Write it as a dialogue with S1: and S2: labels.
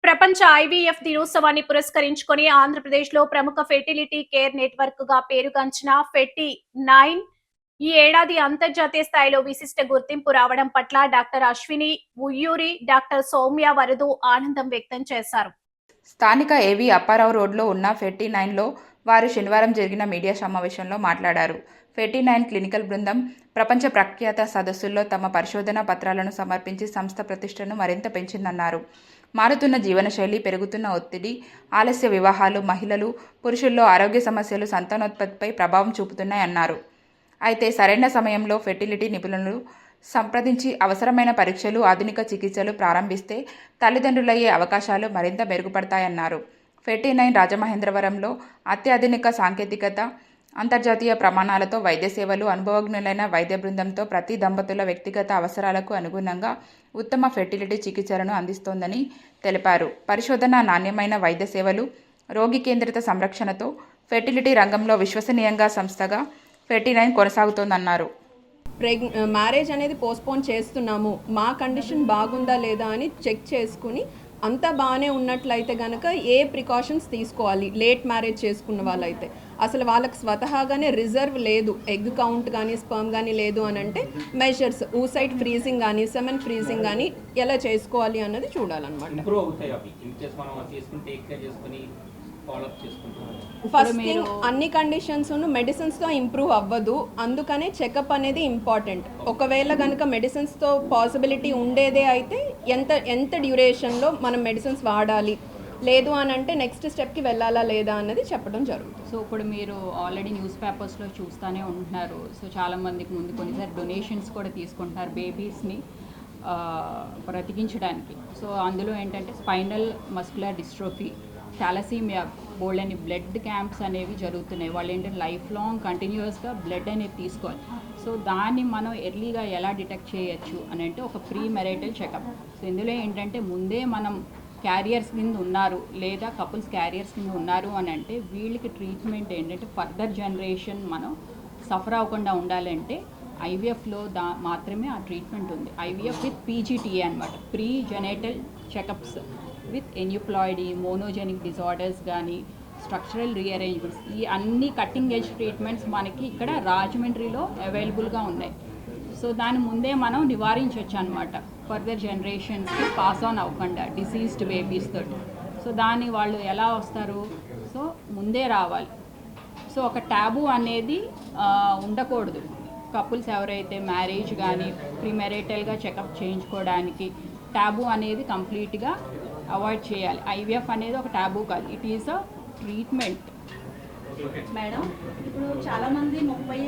S1: ప్రపంచ ఐవీఎఫ్ దినోత్సవాన్ని పురస్కరించుకొని ఆంధ్రప్రదేశ్లో ప్రముఖ ఫెర్టిలిటీ కేర్ నెట్వర్క్ గా పేరుగాంచిన ఫెర్టీ9 ఈ ఏడాది అంతర్జాతీయ స్థాయిలో విశిష్ట గుర్తింపు రావడం పట్ల డాక్టర్ అశ్విని ఉయ్యూరి, డాక్టర్ సౌమ్య వరదు ఆనందం వ్యక్తం చేశారు.
S2: స్థానిక ఏవీ అప్పారావు రోడ్లో ఉన్న ఫెర్టీ9లో వారు శనివారం జరిగిన మీడియా సమావేశంలో మాట్లాడారు. ఫెర్టీ9 క్లినికల్ బృందం ప్రపంచ ప్రఖ్యాత సదస్సుల్లో తమ పరిశోధనా పత్రాలను సమర్పించి సంస్థ ప్రతిష్టను మరింత పెంచిందన్నారు. మారుతున్న జీవనశైలి, పెరుగుతున్న ఒత్తిడి, ఆలస్య వివాహాలు మహిళలు, పురుషుల్లో ఆరోగ్య సమస్యలు సంతానోత్పత్తిపై ప్రభావం చూపుతున్నాయన్నారు. అయితే సరైన సమయంలో ఫెర్టిలిటీ నిపుణులను సంప్రదించి అవసరమైన పరీక్షలు, ఆధునిక చికిత్సలు ప్రారంభిస్తే తల్లిదండ్రులయ్యే అవకాశాలు మరింత మెరుగుపడతాయన్నారు. ఫెర్టీ9 రాజమహేంద్రవరంలో అత్యాధునిక సాంకేతికత, అంతర్జాతీయ ప్రమాణాలతో వైద్య సేవలు, అనుభవజ్ఞులైన వైద్య బృందంతో ప్రతి దంపతుల వ్యక్తిగత అవసరాలకు అనుగుణంగా ఉత్తమ ఫెర్టిలిటీ చికిత్సలను అందిస్తోందని తెలిపారు. పరిశోధన, నాణ్యమైన వైద్య సేవలు, రోగి కేంద్రిత సంరక్షణతో ఫెర్టిలిటీ రంగంలో విశ్వసనీయంగా సంస్థగా ఫెర్టీ9 కొనసాగుతోందన్నారు.
S3: మ్యారేజ్ అనేది పోస్ట్పోన్ చేస్తున్నాము, మా కండిషన్ బాగుందా లేదా అని చెక్ చేసుకుని అంతా బాగానే ఉన్నట్లయితే కనుక ఏ ప్రికాషన్స్ తీసుకోవాలి. లేట్ మ్యారేజ్ చేసుకున్న వాళ్ళైతే అసలు వాళ్ళకి స్వతహాగానే రిజర్వ్ లేదు, ఎగ్ కౌంట్ కానీ స్పర్మ్ కానీ లేదు అని అంటే మెజర్స్, ఊసైట్ ఫ్రీజింగ్ కానీ సెమెన్ ఫ్రీజింగ్ కానీ ఎలా చేసుకోవాలి అన్నది చూడాలన్నమాట. ఫస్ట్ థింగ్, అన్ని కండిషన్స్ మెడిసిన్స్తో ఇంప్రూవ్ అవ్వదు, అందుకనే చెకప్ అనేది ఇంపార్టెంట్. ఒకవేళ కనుక మెడిసిన్స్తో పాసిబిలిటీ ఉండేదే అయితే ఎంత డ్యూరేషన్లో మనం మెడిసిన్స్ వాడాలి, లేదు అని అంటే నెక్స్ట్ స్టెప్కి వెళ్ళాలా లేదా అన్నది చెప్పడం జరుగుతుంది.
S4: సో ఇప్పుడు మీరు ఆల్రెడీ న్యూస్ పేపర్స్లో చూస్తూనే ఉంటున్నారు. సో చాలామందికి ముందు కొన్నిసారి డొనేషన్స్ కూడా తీసుకుంటున్నారు బేబీస్ని బ్రతికించడానికి. సో అందులో ఏంటంటే స్పైనల్ మస్కులర్ డిస్ట్రోఫీ, థాలసీమియా, బోల్డ్ అని బ్లడ్ క్యాంప్స్ అనేవి జరుగుతున్నాయి. వాళ్ళు ఏంటంటే లైఫ్ లాంగ్ కంటిన్యూస్గా బ్లడ్ అనేది తీసుకోవాలి. సో దాన్ని మనం ఎర్లీగా ఎలా డిటెక్ట్ చేయొచ్చు అని అంటే ఒక ప్రీ మెరైటల్ చెకప్. సో ఇందులో ఏంటంటే ముందే మనం క్యారియర్స్ కింద ఉన్నారు లేదా కపుల్స్ క్యారియర్స్ కింద ఉన్నారు అని అంటే వీళ్ళకి ట్రీట్మెంట్ ఏంటంటే ఫర్దర్ జనరేషన్ మనం సఫర్ అవ్వకుండా ఉండాలంటే ఐవీఎఫ్లో మాత్రమే ఆ ట్రీట్మెంట్ ఉంది. ఐవీఎఫ్ విత్ పీజీటీఏ అనమాట, pre genetic checkups with aneuploidy, monogenic disorders కానీ, స్ట్రక్చరల్ రీఅరేంజ్మెంట్స్, ఈ అన్ని కట్టింగ్ ఎడ్జ్ ట్రీట్మెంట్స్ మనకి ఇక్కడ రాజమండ్రిలో అవైలబుల్గా ఉన్నాయి. సో దాని ముందే మనం నివారించవచ్చు అనమాట, ఫర్దర్ జనరేషన్స్కి పాస్ ఆన్ అవ్వకుండా డిసీజ్డ్ బేబీస్ తోటి. సో దాన్ని వాళ్ళు ఎలా వస్తారు, సో ముందే రావాలి. సో ఒక ట్యాబు అనేది ఉండకూడదు. కపుల్స్ ఎవరైతే మ్యారేజ్ కానీ ప్రీమెరైటల్గా చెకప్ చేయించుకోవడానికి ట్యాబు అనేది కంప్లీట్గా అవాయిడ్ చేయాలి. ఐవీఎఫ్ అనేది ఒక ట్యాబు కాదు, it is a treatment.
S5: Madam, ఇప్పుడు చాలామంది 30